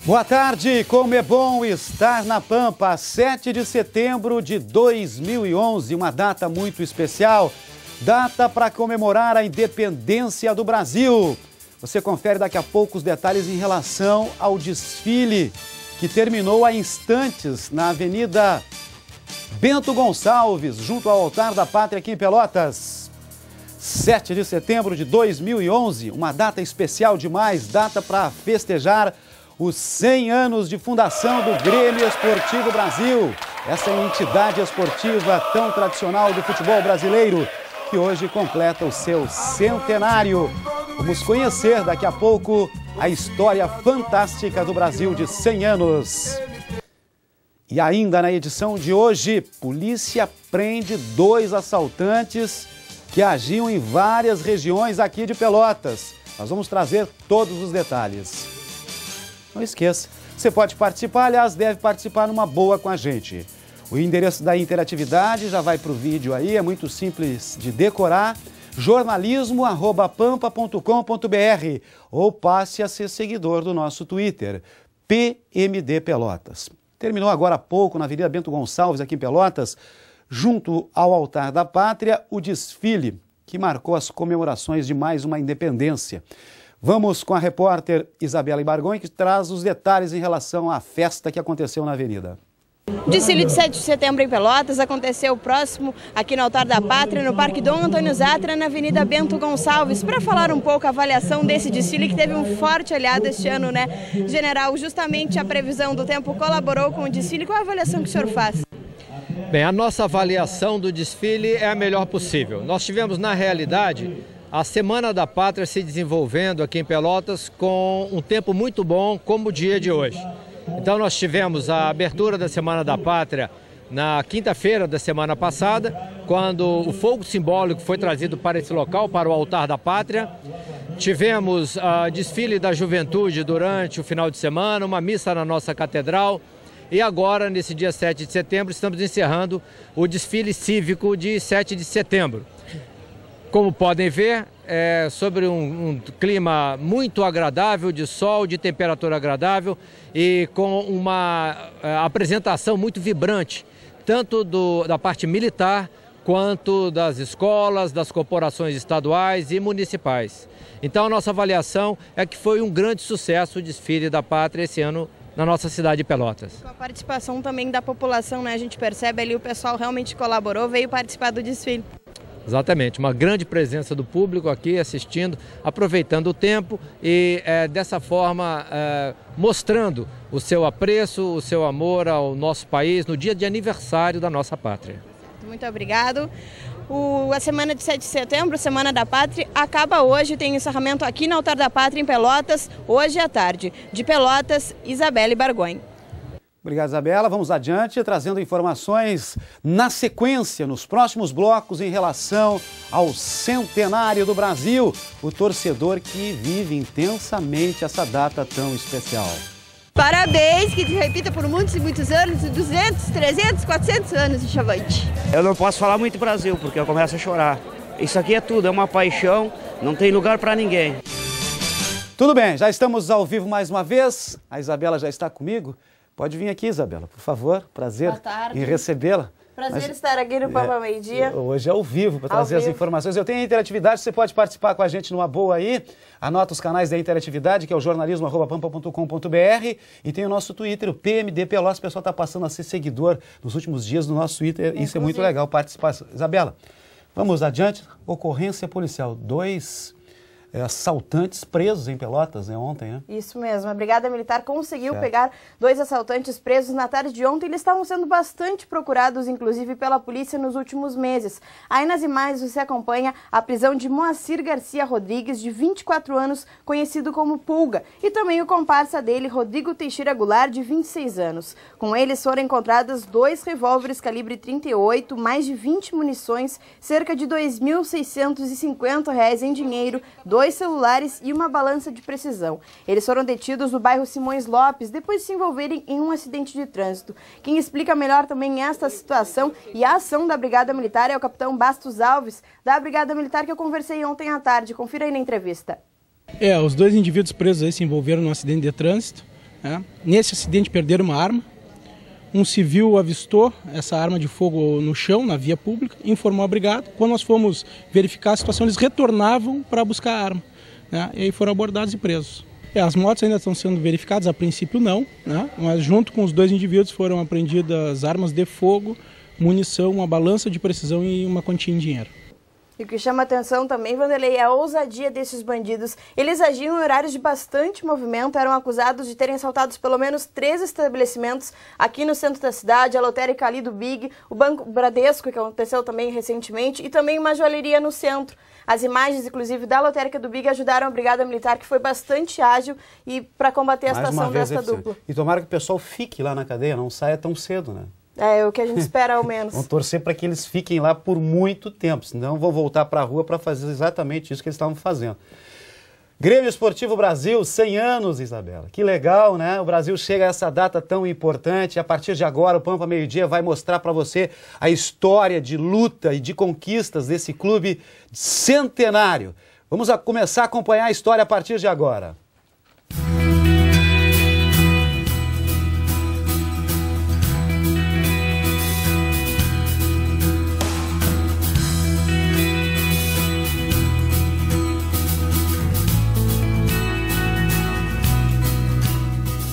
Boa tarde, como é bom estar na Pampa, 7 de setembro de 2011, uma data muito especial, data para comemorar a independência do Brasil. Você confere daqui a pouco os detalhes em relação ao desfile que terminou há instantes na Avenida Bento Gonçalves, junto ao Altar da Pátria aqui em Pelotas. 7 de setembro de 2011, uma data especial demais, data para festejar os 100 anos de fundação do Grêmio Esportivo Brasil, essa entidade esportiva tão tradicional do futebol brasileiro, que hoje completa o seu centenário. Vamos conhecer daqui a pouco a história fantástica do Brasil de 100 anos. E ainda na edição de hoje, polícia prende 2 assaltantes que agiam em várias regiões aqui de Pelotas. Nós vamos trazer todos os detalhes. Não esqueça, você pode participar, aliás, deve participar numa boa com a gente. O endereço da interatividade já vai para o vídeo aí, é muito simples de decorar, jornalismo@pampa.com.br ou passe a ser seguidor do nosso Twitter, PMD Pelotas. Terminou agora há pouco, na Avenida Bento Gonçalves, aqui em Pelotas, junto ao Altar da Pátria, o desfile que marcou as comemorações de mais uma independência. Vamos com a repórter Isabela Ibargões, que traz os detalhes em relação à festa que aconteceu na avenida. O desfile de 7 de setembro em Pelotas aconteceu próximo aqui no Altar da Pátria, no Parque Dom Antônio Zatra, na Avenida Bento Gonçalves. Para falar um pouco a avaliação desse desfile, que teve um forte aliado este ano, né, General? Justamente a previsão do tempo colaborou com o desfile. Qual a avaliação que o senhor faz? Bem, a nossa avaliação do desfile é a melhor possível. Nós tivemos, na realidade, a Semana da Pátria se desenvolvendo aqui em Pelotas com um tempo muito bom, como o dia de hoje. Então nós tivemos a abertura da Semana da Pátria na quinta-feira da semana passada, quando o fogo simbólico foi trazido para esse local, para o Altar da Pátria. Tivemos o desfile da juventude durante o final de semana, uma missa na nossa catedral. E agora, nesse dia 7 de setembro, estamos encerrando o desfile cívico de 7 de setembro. Como podem ver, é sobre um clima muito agradável, de sol, de temperatura agradável e com uma apresentação muito vibrante, tanto da parte militar quanto das escolas, das corporações estaduais e municipais. Então a nossa avaliação é que foi um grande sucesso o desfile da Pátria esse ano na nossa cidade de Pelotas. Com a participação também da população, né? A gente percebe ali o pessoal realmente colaborou, veio participar do desfile. Exatamente, uma grande presença do público aqui assistindo, aproveitando o tempo e dessa forma mostrando o seu apreço, o seu amor ao nosso país no dia de aniversário da nossa pátria. Muito obrigado. A semana de 7 de setembro, Semana da Pátria, acaba hoje, tem encerramento aqui no Altar da Pátria em Pelotas, hoje à tarde. De Pelotas, Isabela Ibargões. Obrigado, Isabela. Vamos adiante, trazendo informações na sequência, nos próximos blocos, em relação ao centenário do Brasil, o torcedor que vive intensamente essa data tão especial. Parabéns, que te repita por muitos e muitos anos, 200, 300, 400 anos de chavante. Eu não posso falar muito Brasil, porque eu começo a chorar. Isso aqui é tudo, é uma paixão, não tem lugar para ninguém. Tudo bem, já estamos ao vivo mais uma vez, a Isabela já está comigo. Pode vir aqui, Isabela, por favor. Prazer em recebê-la. Prazer estar aqui no Pampa Meio-Dia. Hoje é ao vivo, para trazer as informações. Eu tenho a interatividade, você pode participar com a gente numa boa aí. Anota os canais da interatividade, que é o jornalismo@pampa.com.br, e tem o nosso Twitter, o PMD Pelotas. O pessoal está passando a ser seguidor nos últimos dias do nosso Twitter. Isso é muito legal, participar. Isabela, vamos adiante. Ocorrência policial. 2 assaltantes presos em Pelotas, né, ontem, né? Isso mesmo, a Brigada Militar conseguiu pegar 2 assaltantes presos na tarde de ontem. Eles estavam sendo bastante procurados, inclusive, pela polícia nos últimos meses. Aí nas imagens você acompanha a prisão de Moacir Garcia Rodrigues, de 24 anos, conhecido como Pulga, e também o comparsa dele, Rodrigo Teixeira Goulart, de 26 anos. Com eles foram encontradas 2 revólveres calibre 38, mais de 20 munições, cerca de R$ 2.650 em dinheiro, 2 celulares e uma balança de precisão. Eles foram detidos no bairro Simões Lopes, depois de se envolverem em um acidente de trânsito. Quem explica melhor também esta situação e a ação da Brigada Militar é o capitão Bastos Alves, da Brigada Militar, que eu conversei ontem à tarde. Confira aí na entrevista. Os 2 indivíduos presos aí se envolveram num acidente de trânsito, né? Nesse acidente perderam uma arma. Um civil avistou essa arma de fogo no chão, na via pública, informou a brigada. Quando nós fomos verificar a situação, eles retornavam para buscar a arma, né? E aí foram abordados e presos. As motos ainda estão sendo verificadas, a princípio não, né? Mas junto com os 2 indivíduos foram apreendidas armas de fogo, munição, uma balança de precisão e uma quantia em dinheiro. E o que chama atenção também, Vanderlei, é a ousadia desses bandidos. Eles agiam em horários de bastante movimento, eram acusados de terem assaltado pelo menos 3 estabelecimentos aqui no centro da cidade, a lotérica ali do Big, o Banco Bradesco, que aconteceu também recentemente, e também uma joalheria no centro. As imagens, inclusive, da lotérica do Big ajudaram a Brigada Militar, que foi bastante ágil e para combater a situação desta dupla. E tomara que o pessoal fique lá na cadeia, não saia tão cedo, né? É o que a gente espera, ao menos. Vamos torcer para que eles fiquem lá por muito tempo, senão vão voltar para a rua para fazer exatamente isso que eles estavam fazendo. Grêmio Esportivo Brasil, 100 anos, Isabela. Que legal, né? O Brasil chega a essa data tão importante. A partir de agora, o Pampa Meio-Dia vai mostrar para você a história de luta e de conquistas desse clube centenário. Vamos começar a acompanhar a história a partir de agora.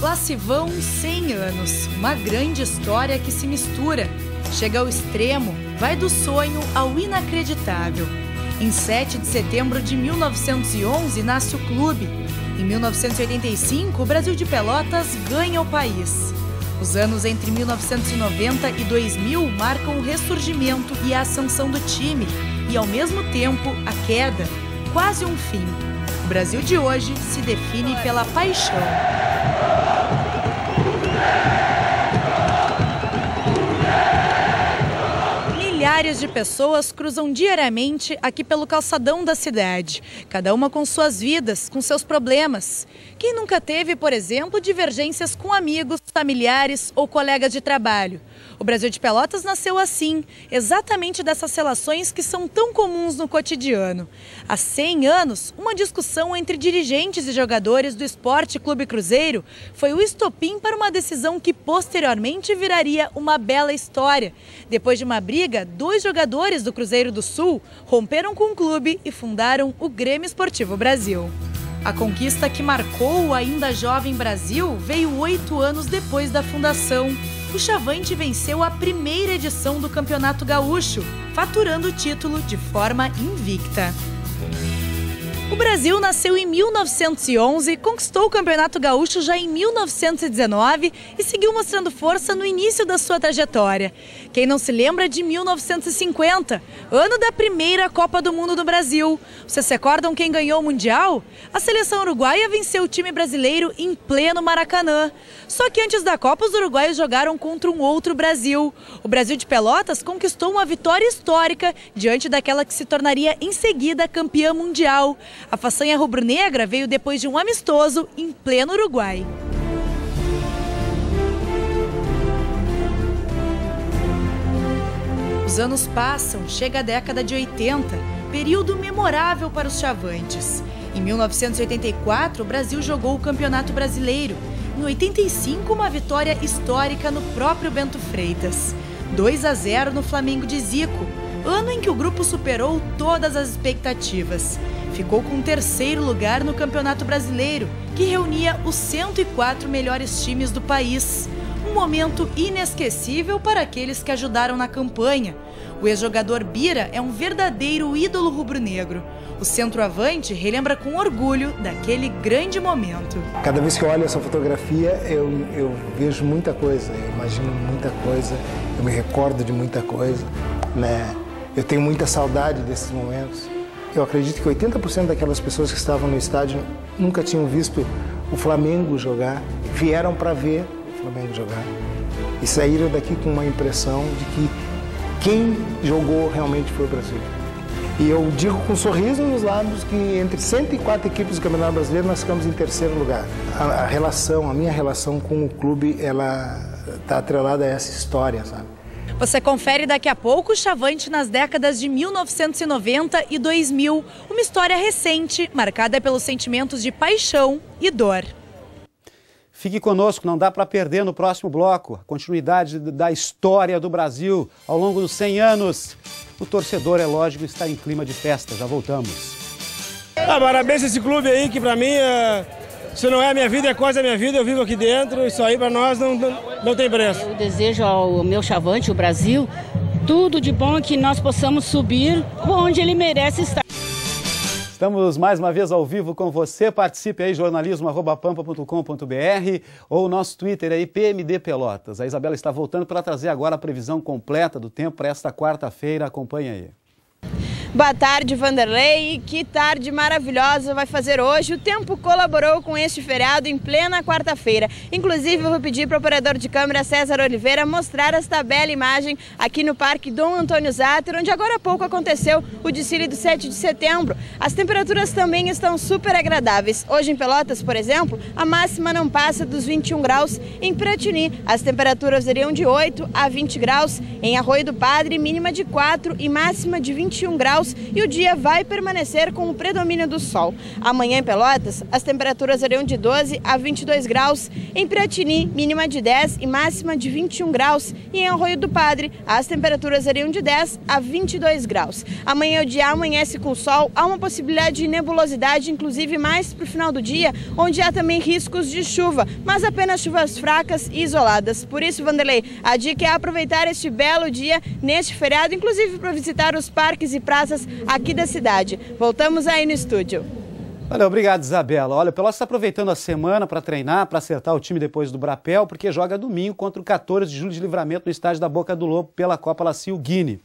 Lá se vão 100 anos, uma grande história que se mistura, chega ao extremo, vai do sonho ao inacreditável. Em 7 de setembro de 1911 nasce o clube. Em 1985, o Brasil de Pelotas ganha o país. Os anos entre 1990 e 2000 marcam o ressurgimento e a ascensão do time e, ao mesmo tempo, a queda, quase um fim. O Brasil de hoje se define pela paixão. Milhares de pessoas cruzam diariamente aqui pelo calçadão da cidade, cada uma com suas vidas, com seus problemas. Quem nunca teve, por exemplo, divergências com amigos, familiares ou colegas de trabalho? O Brasil de Pelotas nasceu assim, exatamente dessas relações que são tão comuns no cotidiano. Há 100 anos, uma discussão entre dirigentes e jogadores do Esporte Clube Cruzeiro foi o estopim para uma decisão que posteriormente viraria uma bela história. Depois de uma briga, 2 jogadores do Cruzeiro do Sul romperam com o clube e fundaram o Grêmio Esportivo Brasil. A conquista que marcou o ainda jovem Brasil veio 8 anos depois da fundação. O Chavante venceu a primeira edição do Campeonato Gaúcho, faturando o título de forma invicta. O Brasil nasceu em 1911, conquistou o Campeonato Gaúcho já em 1919 e seguiu mostrando força no início da sua trajetória. Quem não se lembra de 1950, ano da primeira Copa do Mundo do Brasil? Vocês se recordam quem ganhou o Mundial? A seleção uruguaia venceu o time brasileiro em pleno Maracanã. Só que antes da Copa, os uruguaios jogaram contra um outro Brasil. O Brasil de Pelotas conquistou uma vitória histórica diante daquela que se tornaria em seguida campeã mundial. A façanha rubro-negra veio depois de um amistoso em pleno Uruguai. Os anos passam, chega a década de 80, período memorável para os chavantes. Em 1984, o Brasil jogou o Campeonato Brasileiro. Em 85, uma vitória histórica no próprio Bento Freitas. 2-0 no Flamengo de Zico, ano em que o grupo superou todas as expectativas. Ficou com o 3º lugar no Campeonato Brasileiro, que reunia os 104 melhores times do país. Um momento inesquecível para aqueles que ajudaram na campanha. O ex-jogador Bira é um verdadeiro ídolo rubro-negro. O centroavante relembra com orgulho daquele grande momento. Cada vez que eu olho essa fotografia, eu vejo muita coisa, eu imagino muita coisa, eu me recordo de muita coisa, né? Eu tenho muita saudade desses momentos. Eu acredito que 80% daquelas pessoas que estavam no estádio nunca tinham visto o Flamengo jogar, vieram para ver o Flamengo jogar e saíram daqui com uma impressão de que quem jogou realmente foi o Brasil. E eu digo com um sorriso nos lábios que entre 104 equipes do Campeonato Brasileiro nós ficamos em 3º lugar. A minha relação com o clube, ela está atrelada a essa história, sabe? Você confere daqui a pouco o Chavante nas décadas de 1990 e 2000, uma história recente, marcada pelos sentimentos de paixão e dor. Fique conosco, não dá para perder no próximo bloco. A continuidade da história do Brasil ao longo dos 100 anos. O torcedor, é lógico, está em clima de festa. Já voltamos. Parabéns a esse clube aí, que para mim, se não é a minha vida, é quase a minha vida. Eu vivo aqui dentro, isso aí para nós não tem preço. Eu desejo ao meu Chavante, o Brasil, tudo de bom, que nós possamos subir onde ele merece estar. Estamos mais uma vez ao vivo com você. Participe aí, jornalismo@pampa.com.br ou o nosso Twitter aí, PMD Pelotas. A Isabela está voltando para trazer agora a previsão completa do tempo para esta quarta-feira. Acompanhe aí. Boa tarde, Vanderlei. Que tarde maravilhosa vai fazer hoje. O tempo colaborou com este feriado em plena quarta-feira. Inclusive, eu vou pedir para o operador de câmera César Oliveira mostrar esta bela imagem aqui no Parque Dom Antônio Zatter, onde agora há pouco aconteceu o desfile do 7 de setembro. As temperaturas também estão super agradáveis. Hoje em Pelotas, por exemplo, a máxima não passa dos 21 graus. Em Piratini, as temperaturas variam de 8 a 20 graus. Em Arroio do Padre, mínima de 4 e máxima de 21 graus. E o dia vai permanecer com o predomínio do sol. Amanhã em Pelotas, as temperaturas variam de 12 a 22 graus. Em Piratini, mínima de 10 e máxima de 21 graus. E em Arroio do Padre, as temperaturas variam de 10 a 22 graus. Amanhã o dia amanhece com sol, há uma possibilidade de nebulosidade, inclusive mais para o final do dia, onde há também riscos de chuva, mas apenas chuvas fracas e isoladas. Por isso, Vanderlei, a dica é aproveitar este belo dia neste feriado, inclusive para visitar os parques e praças aqui da cidade. Voltamos aí no estúdio. Valeu, obrigado, Isabela. Olha, o Pelotas está aproveitando a semana para treinar, para acertar o time depois do Brapel, porque joga domingo contra o 14 de julho de Livramento no estádio da Boca do Lobo pela Copa Lacio Guine.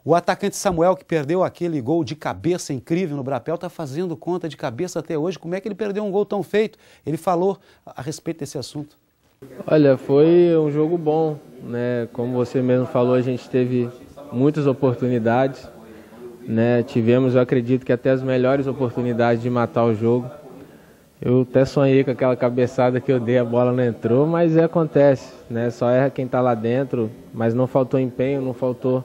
O atacante Samuel, que perdeu aquele gol de cabeça incrível no Brapel, está fazendo conta de cabeça até hoje. Como é que ele perdeu um gol tão feito? Ele falou a respeito desse assunto. Olha, foi um jogo bom, né? Como você mesmo falou, a gente teve muitas oportunidades, né? Tivemos, eu acredito que até as melhores oportunidades de matar o jogo. Eu até sonhei com aquela cabeçada que eu dei, a bola não entrou, mas acontece, né? Só erra quem está lá dentro, mas não faltou empenho, não faltou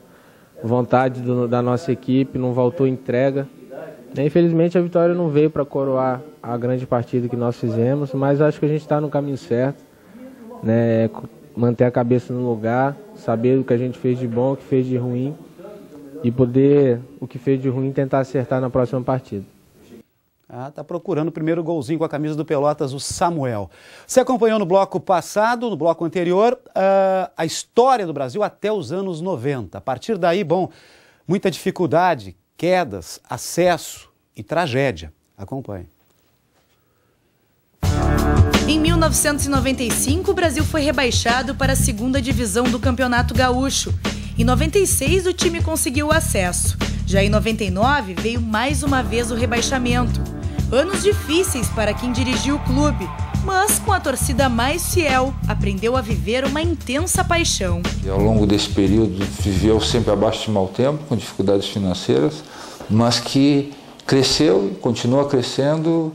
vontade da nossa equipe, não faltou entrega. Infelizmente a vitória não veio para coroar a grande partida que nós fizemos, mas acho que a gente está no caminho certo, né? Manter a cabeça no lugar, saber o que a gente fez de bom, o que fez de ruim, e poder, o que fez de ruim, tentar acertar na próxima partida. Tá procurando o primeiro golzinho com a camisa do Pelotas, o Samuel. Você acompanhou no bloco passado, no bloco anterior, a história do Brasil até os anos 90. A partir daí, bom, muita dificuldade, quedas, acesso e tragédia. Acompanhe. Em 1995, o Brasil foi rebaixado para a segunda divisão do Campeonato Gaúcho. Em 96, o time conseguiu o acesso. Já em 99, veio mais uma vez o rebaixamento. Anos difíceis para quem dirigiu o clube, mas com a torcida mais fiel, aprendeu a viver uma intensa paixão. E ao longo desse período, viveu sempre abaixo de mau tempo, com dificuldades financeiras, mas que cresceu e continua crescendo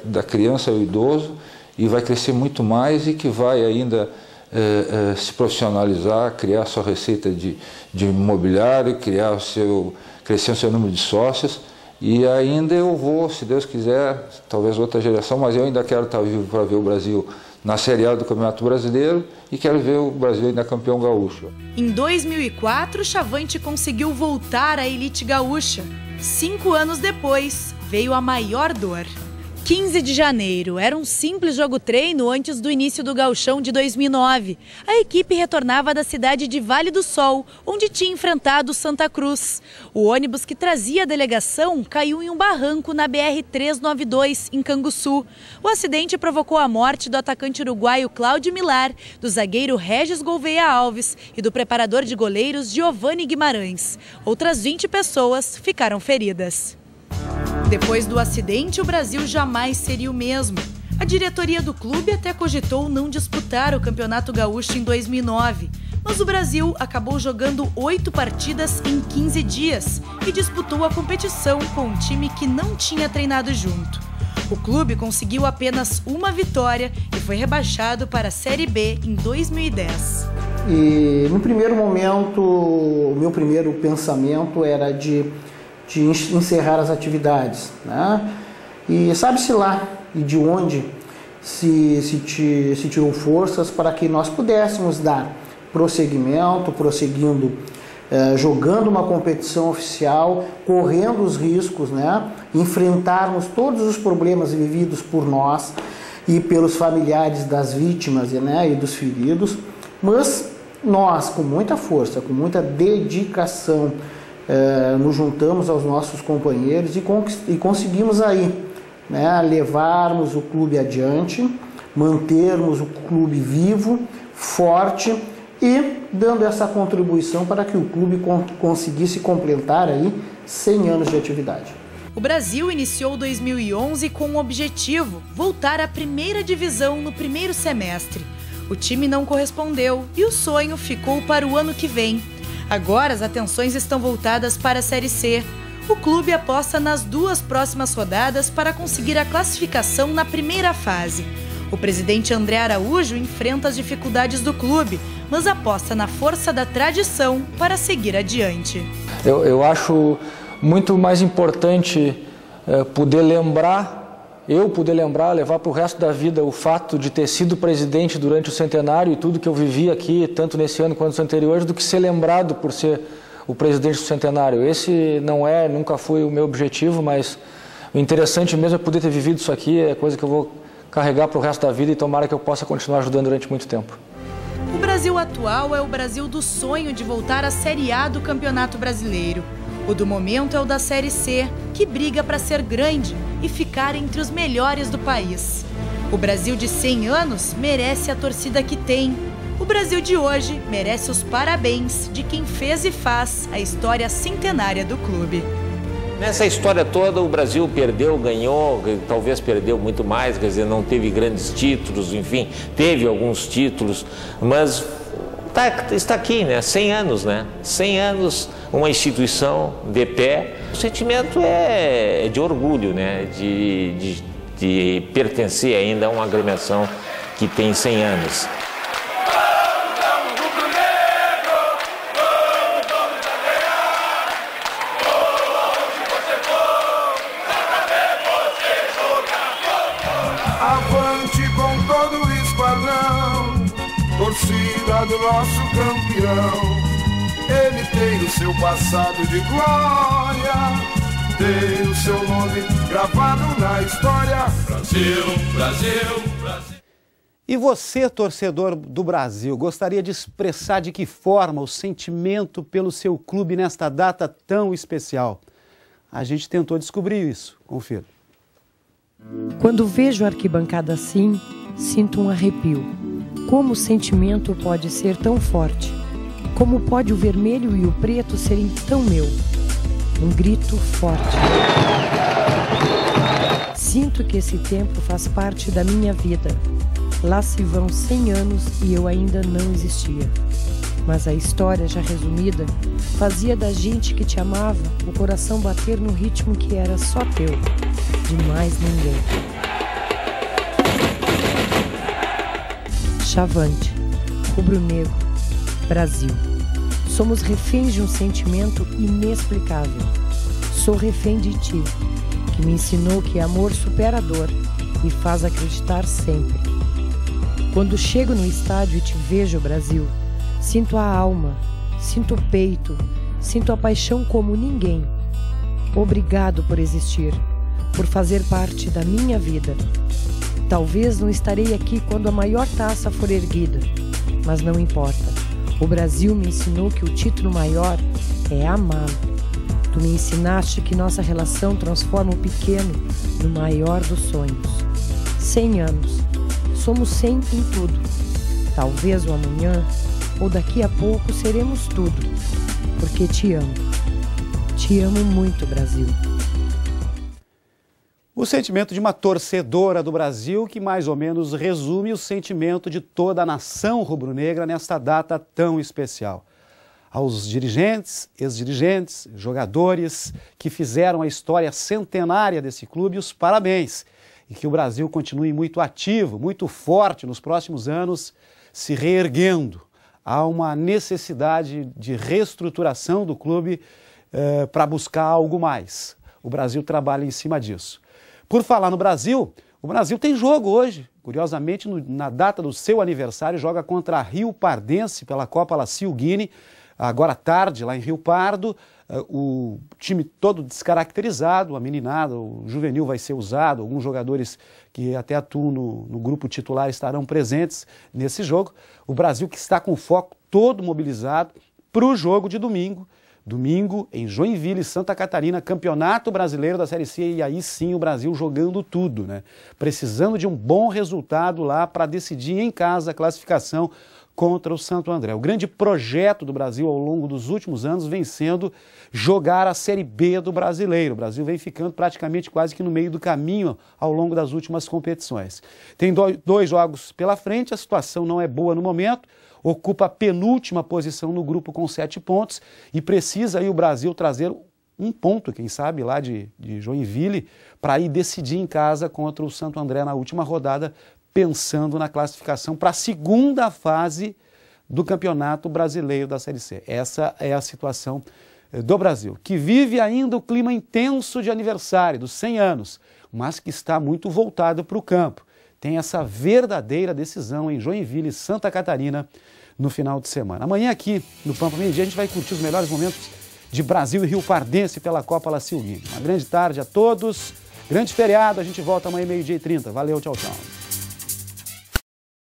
da criança ao idoso, e vai crescer muito mais e que vai ainda se profissionalizar, criar sua receita de imobiliário, crescer o seu número de sócios. E ainda eu vou, se Deus quiser, talvez outra geração, mas eu ainda quero estar vivo para ver o Brasil na Série A do Campeonato Brasileiro e quero ver o Brasil ainda campeão gaúcho. Em 2004, o Chavante conseguiu voltar à elite gaúcha. 5 anos depois, veio a maior dor. 15 de janeiro, era um simples jogo-treino antes do início do Gauchão de 2009. A equipe retornava da cidade de Vale do Sol, onde tinha enfrentado Santa Cruz. O ônibus que trazia a delegação caiu em um barranco na BR-392, em Canguçu. O acidente provocou a morte do atacante uruguaio Cláudio Milar, do zagueiro Regis Gouveia Alves e do preparador de goleiros Giovanni Guimarães. Outras 20 pessoas ficaram feridas. Depois do acidente, o Brasil jamais seria o mesmo. A diretoria do clube até cogitou não disputar o Campeonato Gaúcho em 2009, mas o Brasil acabou jogando 8 partidas em 15 dias e disputou a competição com um time que não tinha treinado junto. O clube conseguiu apenas uma vitória e foi rebaixado para a Série B em 2010. E no primeiro momento, o meu primeiro pensamento era de encerrar as atividades, né? E sabe-se lá e de onde se tirou forças para que nós pudéssemos dar prosseguindo, jogando uma competição oficial, correndo os riscos, né? Enfrentarmos todos os problemas vividos por nós e pelos familiares das vítimas, né? E dos feridos, mas nós, com muita força, com muita dedicação, nos juntamos aos nossos companheiros e conseguimos aí, né, levarmos o clube adiante, mantermos o clube vivo, forte e dando essa contribuição para que o clube conseguisse completar aí 100 anos de atividade. O Brasil iniciou 2011 com um objetivo: voltar à primeira divisão no primeiro semestre. O time não correspondeu e o sonho ficou para o ano que vem. Agora as atenções estão voltadas para a Série C. O clube aposta nas 2 próximas rodadas para conseguir a classificação na primeira fase. O presidente André Araújo enfrenta as dificuldades do clube, mas aposta na força da tradição para seguir adiante. Eu acho muito mais importante poder lembrar, levar para o resto da vida o fato de ter sido presidente durante o centenário e tudo que eu vivi aqui, tanto nesse ano quanto nos anteriores, do que ser lembrado por ser o presidente do centenário. Esse nunca foi o meu objetivo, mas o interessante mesmo é poder ter vivido isso aqui, é coisa que eu vou carregar para o resto da vida e tomara que eu possa continuar ajudando durante muito tempo. O Brasil atual é o Brasil do sonho de voltar à Série A do Campeonato Brasileiro. O do momento é o da Série C, que briga para ser grande e ficar entre os melhores do país. O Brasil de 100 anos merece a torcida que tem. O Brasil de hoje merece os parabéns de quem fez e faz a história centenária do clube. Nessa história toda o Brasil perdeu, ganhou, talvez perdeu muito mais, quer dizer, não teve grandes títulos, enfim, teve alguns títulos, mas está aqui, né? 100 anos, né? 100 anos, uma instituição de pé. O sentimento é de orgulho, né? De pertencer ainda a uma agremiação que tem 100 anos. Avante com todo o esquadrão, torcida do nosso campeão. Ele tem o seu passado de glória, tem o seu nome gravado na história. Brasil, Brasil, Brasil. E você, torcedor do Brasil, gostaria de expressar de que forma o sentimento pelo seu clube nesta data tão especial? A gente tentou descobrir isso. Confira. Quando vejo a arquibancada assim, sinto um arrepio. Como o sentimento pode ser tão forte? Como pode o vermelho e o preto serem tão meu? Um grito forte. Sinto que esse tempo faz parte da minha vida. Lá se vão 100 anos e eu ainda não existia. Mas a história já resumida fazia da gente que te amava o coração bater no ritmo que era só teu, de mais ninguém. Chavante, rubro-negro, Brasil. Somos reféns de um sentimento inexplicável. Sou refém de ti, que me ensinou que amor supera a dor e faz acreditar sempre. Quando chego no estádio e te vejo, Brasil, sinto a alma, sinto o peito, sinto a paixão como ninguém. Obrigado por existir, por fazer parte da minha vida. Talvez não estarei aqui quando a maior taça for erguida, mas não importa. O Brasil me ensinou que o título maior é amá-lo. Tu me ensinaste que nossa relação transforma o pequeno no maior dos sonhos. 100 anos. Somos 100 em tudo. Talvez o amanhã ou daqui a pouco seremos tudo, porque te amo. Te amo muito, Brasil. O sentimento de uma torcedora do Brasil que mais ou menos resume o sentimento de toda a nação rubro-negra nesta data tão especial. Aos dirigentes, ex-dirigentes, jogadores que fizeram a história centenária desse clube, os parabéns. E que o Brasil continue muito ativo, muito forte nos próximos anos, se reerguendo. Há uma necessidade de reestruturação do clube para buscar algo mais. O Brasil trabalha em cima disso. Por falar no Brasil, o Brasil tem jogo hoje curiosamente, na data do seu aniversário, joga contra a Rio Pardense pela Copa La Silguini, agora à tarde, lá em Rio Pardo. O time todo descaracterizado, a meninada, o juvenil vai ser usado, alguns jogadores que até atuam no grupo titular estarão presentes nesse jogo. O Brasil que está com o foco todo mobilizado para o jogo de domingo. Domingo, em Joinville, Santa Catarina, Campeonato Brasileiro da Série C, e aí sim o Brasil jogando tudo, né? Precisando de um bom resultado lá para decidir em casa a classificação contra o Santo André. O grande projeto do Brasil ao longo dos últimos anos vem sendo jogar a Série B do Brasileiro. O Brasil vem ficando praticamente quase que no meio do caminho ao longo das últimas competições. Tem dois jogos pela frente, a situação não é boa no momento, ocupa a penúltima posição no grupo com 7 pontos e precisa aí o Brasil trazer um ponto, quem sabe, lá de Joinville, para ir decidir em casa contra o Santo André na última rodada, pensando na classificação para a segunda fase do Campeonato Brasileiro da Série C. Essa é a situação do Brasil, que vive ainda o clima intenso de aniversário, dos 100 anos, mas que está muito voltado para o campo. Tem essa verdadeira decisão em Joinville, Santa Catarina, no final de semana. Amanhã aqui no Pampa Meio-Dia a gente vai curtir os melhores momentos de Brasil e Rio Pardense pela Copa La Silguini. Uma grande tarde a todos, grande feriado, a gente volta amanhã 12h30. Valeu, tchau, tchau.